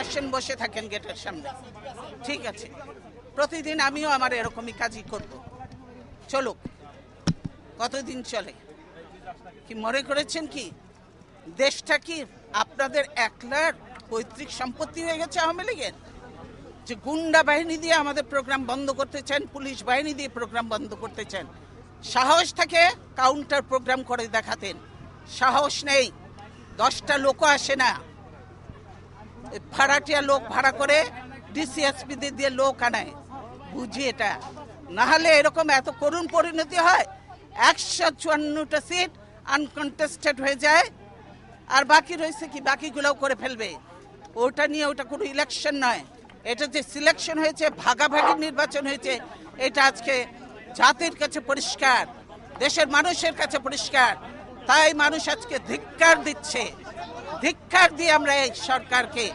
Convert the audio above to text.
আসেন, বসে থাকেন গেটের সামনে, ঠিক আছে। প্রতিদিন আমিও আমার এরকমই কাজই করব, চলুক। কতদিন চলে? কি মনে করেছেন কি দেশটা কি আপনাদের একলার পৈতৃক সম্পত্তি হয়ে গেছে আওয়ামী লীগের? যে গুন্ডা বাহিনী দিয়ে আমাদের প্রোগ্রাম বন্ধ করতে চান, পুলিশ বাহিনী দিয়ে প্রোগ্রাম বন্ধ করতে চান। সাহস থাকে কাউন্টার প্রোগ্রাম করে দেখাতেন, সাহস নেই। 10টা লোক আসে না, ভাড়াটিয়া লোক ভাড়া করে ডিসিএসপি দিয়ে লোক আনায়, বুঝি এটা। না হলে এরকম এত করুণ পরিণতি হয়, 154টা সিট আনকন্টেস্টেড হয়ে যায়, আর বাকি রয়েছে কি, বাকিগুলোও করে ফেলবে। ওটা নিয়ে ওটা কোনো ইলেকশন নয়, এটা যে সিলেকশন হয়েছে, ভাগাভাগি নির্বাচন হয়েছে, এটা আজকে জাতির কাছে পরিষ্কার, দেশের মানুষের কাছে পরিষ্কার। তাই মানুষ আজকে ধিক্কার দিচ্ছে, ধিক্কার দিয়ে আমরা এই সরকারকে